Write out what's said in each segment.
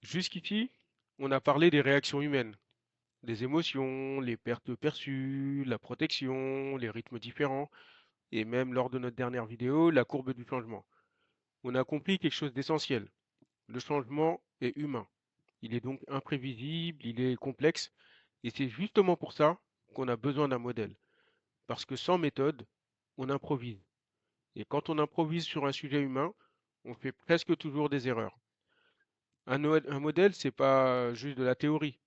Jusqu'ici, on a parlé des réactions humaines, des émotions, les pertes perçues, la protection, les rythmes différents, et même lors de notre dernière vidéo, la courbe du changement. On a compris quelque chose d'essentiel. Le changement est humain. Il est donc imprévisible, il est complexe, et c'est justement pour ça qu'on a besoin d'un modèle. Parce que sans méthode, on improvise. Et quand on improvise sur un sujet humain, on fait presque toujours des erreurs. Un modèle, c'est pas juste de la théorie,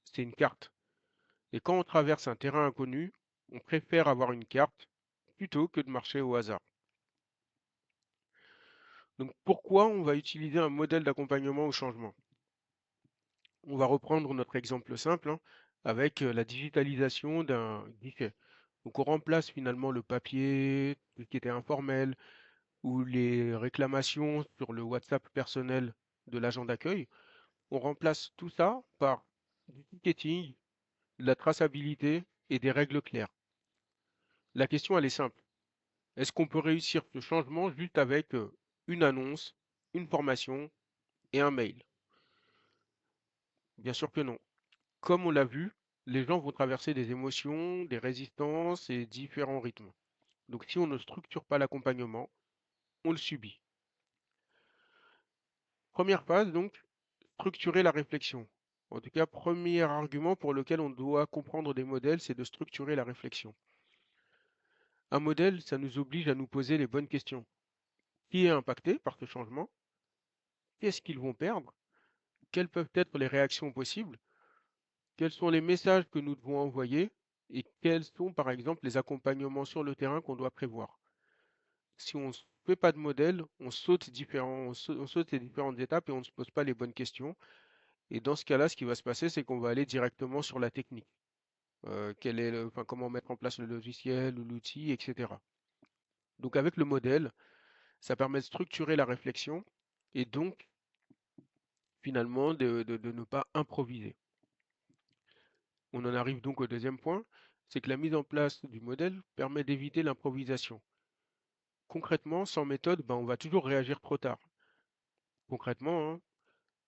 c'est une carte. Et quand on traverse un terrain inconnu, on préfère avoir une carte plutôt que de marcher au hasard. Donc pourquoi on va utiliser un modèle d'accompagnement au changement? On va reprendre notre exemple simple avec la digitalisation d'un guichet. Donc on remplace finalement le papier, tout ce qui était informel, ou les réclamations sur le WhatsApp personnel de l'agent d'accueil. On remplace tout ça par du ticketing, de la traçabilité et des règles claires. La question, elle est simple. Est-ce qu'on peut réussir ce changement juste avec une annonce, une formation et un mail? Bien sûr que non. Comme on l'a vu, les gens vont traverser des émotions, des résistances et différents rythmes. Donc si on ne structure pas l'accompagnement, on le subit. Première phase, donc, structurer la réflexion. En tout cas, premier argument pour lequel on doit comprendre des modèles, c'est de structurer la réflexion. Un modèle, ça nous oblige à nous poser les bonnes questions. Qui est impacté par ce changement? Qu'est-ce qu'ils vont perdre? Quelles peuvent être les réactions possibles? Quels sont les messages que nous devons envoyer et quels sont, par exemple, les accompagnements sur le terrain qu'on doit prévoir? Si on ne fait pas de modèle, on saute ces différentes étapes et on ne se pose pas les bonnes questions. Et dans ce cas-là, ce qui va se passer, c'est qu'on va aller directement sur la technique. Enfin, comment mettre en place le logiciel ou l'outil, etc. Donc avec le modèle, ça permet de structurer la réflexion et donc finalement de ne pas improviser. On en arrive donc au deuxième point, c'est que la mise en place du modèle permet d'éviter l'improvisation. Concrètement, sans méthode, ben, on va toujours réagir trop tard. Concrètement,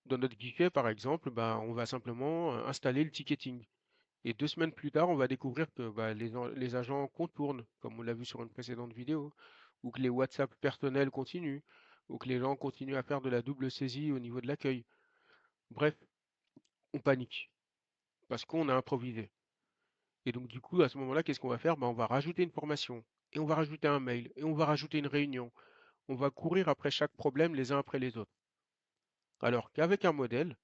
dans notre guichet, par exemple, ben, on va simplement installer le ticketing. Et 2 semaines plus tard, on va découvrir que bah, les agents contournent, comme on l'a vu sur une précédente vidéo, ou que les WhatsApp personnels continuent, ou que les gens continuent à faire de la double saisie au niveau de l'accueil. Bref, on panique, parce qu'on a improvisé. Et donc du coup, à ce moment-là, qu'est-ce qu'on va faire? Bah, on va rajouter une formation, et on va rajouter un mail, et on va rajouter une réunion. On va courir après chaque problème les uns après les autres. Alors qu'avec un modèle,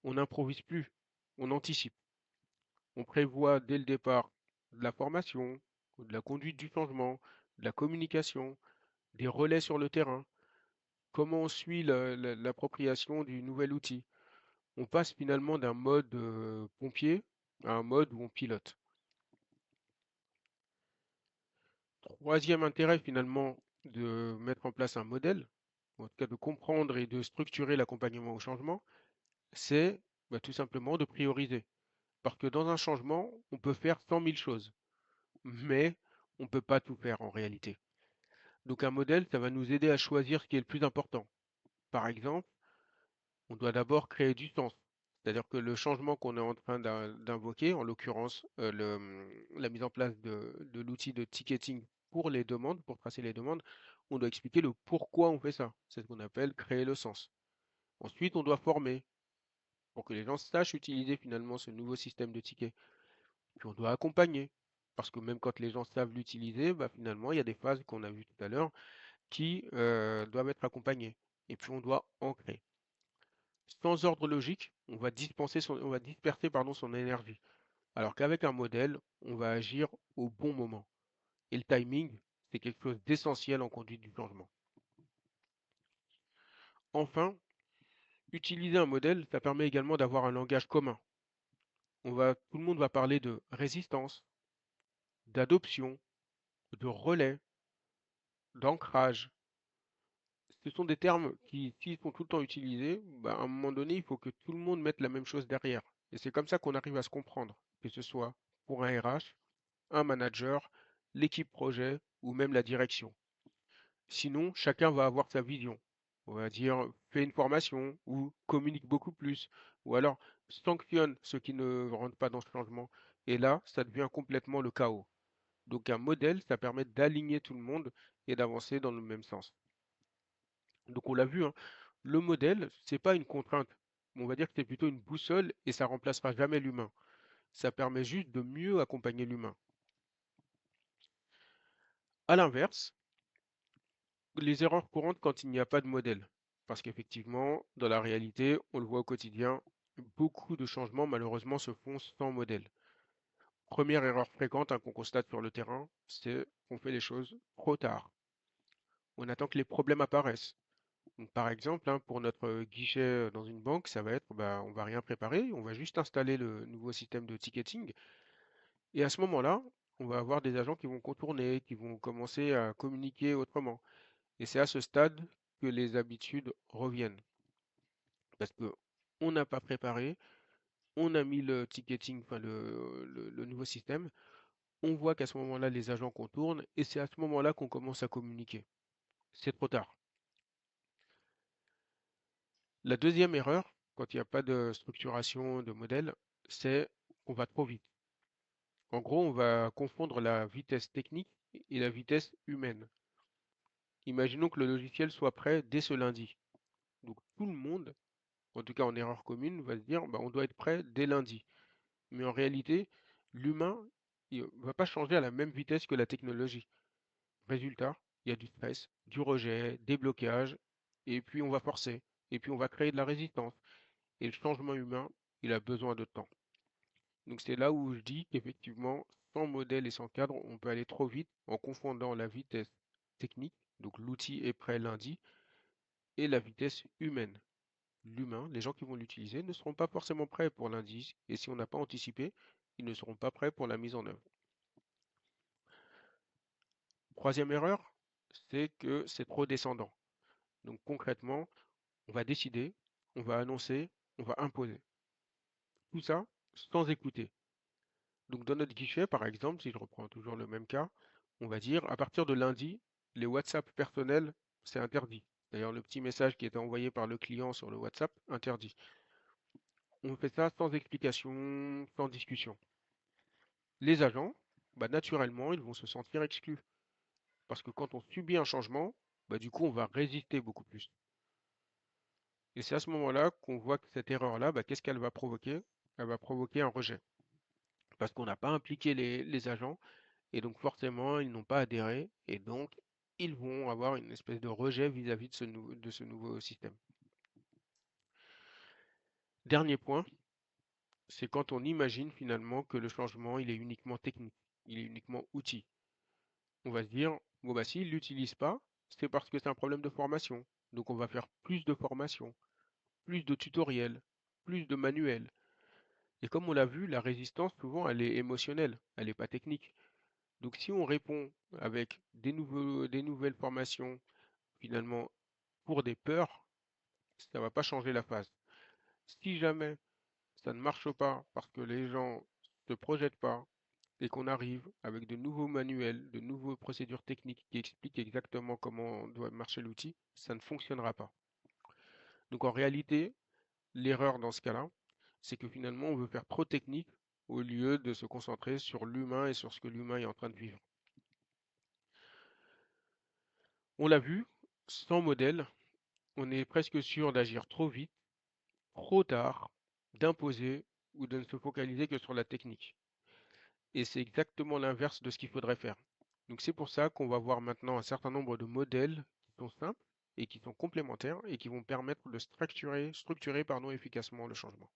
on n'improvise plus, on anticipe. On prévoit dès le départ de la formation, de la conduite du changement, de la communication, des relais sur le terrain, comment on suit l'appropriation du nouvel outil. On passe finalement d'un mode pompier à un mode où on pilote. Troisième intérêt finalement de mettre en place un modèle, en tout cas de comprendre et de structurer l'accompagnement au changement, c'est bah, tout simplement de prioriser. Parce que dans un changement, on peut faire 100 000 choses, mais on ne peut pas tout faire en réalité. Donc un modèle, ça va nous aider à choisir ce qui est le plus important. Par exemple, on doit d'abord créer du sens. C'est-à-dire que le changement qu'on est en train d'invoquer, en l'occurrence la mise en place de l'outil de ticketing pour les demandes, pour tracer les demandes, on doit expliquer le pourquoi on fait ça. C'est ce qu'on appelle créer le sens. Ensuite, on doit former pour que les gens sachent utiliser finalement ce nouveau système de tickets. Puis on doit accompagner. Parce que même quand les gens savent l'utiliser, bah, finalement, il y a des phases qu'on a vues tout à l'heure qui doivent être accompagnés. Et puis on doit ancrer. Sans ordre logique, on va disperser pardon, son énergie. Alors qu'avec un modèle, on va agir au bon moment. Et le timing, c'est quelque chose d'essentiel en conduite du changement. Enfin, utiliser un modèle, ça permet également d'avoir un langage commun. Tout le monde va parler de résistance, d'adoption, de relais, d'ancrage. Ce sont des termes qui, s'ils sont tout le temps utilisés, bah, à un moment donné, il faut que tout le monde mette la même chose derrière. Et c'est comme ça qu'on arrive à se comprendre, que ce soit pour un RH, un manager, l'équipe projet ou même la direction. Sinon, chacun va avoir sa vision. On va dire fais une formation ou communique beaucoup plus ou alors sanctionne ceux qui ne rentrent pas dans ce changement. Et là, ça devient complètement le chaos. Donc un modèle, ça permet d'aligner tout le monde et d'avancer dans le même sens. Donc on l'a vu, hein, le modèle, c'est pas une contrainte. On va dire que c'est plutôt une boussole et ça remplacera jamais l'humain. Ça permet juste de mieux accompagner l'humain. À l'inverse, les erreurs courantes quand il n'y a pas de modèle. Parce qu'effectivement, dans la réalité, on le voit au quotidien, beaucoup de changements malheureusement se font sans modèle. Première erreur fréquente qu'on constate sur le terrain, c'est qu'on fait les choses trop tard. On attend que les problèmes apparaissent. Donc, par exemple, hein, pour notre guichet dans une banque, ça va être, bah, on va rien préparer, on va juste installer le nouveau système de ticketing. Et à ce moment-là, on va avoir des agents qui vont contourner, qui vont commencer à communiquer autrement. Et c'est à ce stade que les habitudes reviennent. Parce que on n'a pas préparé, on a mis le ticketing, enfin le nouveau système, on voit qu'à ce moment-là, les agents contournent, et c'est à ce moment-là qu'on commence à communiquer. C'est trop tard. La deuxième erreur, quand il n'y a pas de structuration de modèle, c'est qu'on va trop vite. En gros, on va confondre la vitesse technique et la vitesse humaine. Imaginons que le logiciel soit prêt dès ce lundi. Donc tout le monde, en tout cas en erreur commune, va se dire bah, on doit être prêt dès lundi. Mais en réalité, l'humain ne va pas changer à la même vitesse que la technologie. Résultat, il y a du stress, du rejet, des blocages, et puis on va forcer, et puis on va créer de la résistance. Et le changement humain, il a besoin de temps. Donc c'est là où je dis qu'effectivement, sans modèle et sans cadre, on peut aller trop vite en confondant la vitesse technique, donc l'outil est prêt lundi, et la vitesse humaine. L'humain, les gens qui vont l'utiliser ne seront pas forcément prêts pour lundi, et si on n'a pas anticipé, ils ne seront pas prêts pour la mise en œuvre. Troisième erreur, c'est que c'est trop descendant. Donc concrètement, on va décider, on va annoncer, on va imposer. Tout ça sans écouter. Donc dans notre guichet, par exemple, si je reprends toujours le même cas, on va dire à partir de lundi, les WhatsApp personnels, c'est interdit. D'ailleurs, le petit message qui était envoyé par le client sur le WhatsApp, interdit. On fait ça sans explication, sans discussion. Les agents, bah, naturellement, ils vont se sentir exclus. Parce que quand on subit un changement, bah, du coup, on va résister beaucoup plus. Et c'est à ce moment-là qu'on voit que cette erreur-là, bah, qu'est-ce qu'elle va provoquer? Elle va provoquer un rejet. Parce qu'on n'a pas impliqué les agents, et donc forcément, ils n'ont pas adhéré, et donc ils vont avoir une espèce de rejet vis-à-vis de ce nouveau système. Dernier point, c'est quand on imagine finalement que le changement, il est uniquement technique, il est uniquement outil. On va se dire, bon bah s'ils ne l'utilisent pas, c'est parce que c'est un problème de formation. Donc on va faire plus de formation, plus de tutoriels, plus de manuels. Et comme on l'a vu, la résistance, souvent, elle est émotionnelle, elle n'est pas technique. Donc si on répond avec des nouvelles formations, finalement, pour des peurs, ça ne va pas changer la phase. Si jamais ça ne marche pas parce que les gens ne se projettent pas et qu'on arrive avec de nouveaux manuels, de nouvelles procédures techniques qui expliquent exactement comment doit marcher l'outil, ça ne fonctionnera pas. Donc en réalité, l'erreur dans ce cas-là, c'est que finalement on veut faire trop technique au lieu de se concentrer sur l'humain et sur ce que l'humain est en train de vivre. On l'a vu, sans modèle, on est presque sûr d'agir trop vite, trop tard, d'imposer ou de ne se focaliser que sur la technique. Et c'est exactement l'inverse de ce qu'il faudrait faire. Donc c'est pour ça qu'on va voir maintenant un certain nombre de modèles qui sont simples et qui sont complémentaires et qui vont permettre de structurer efficacement le changement.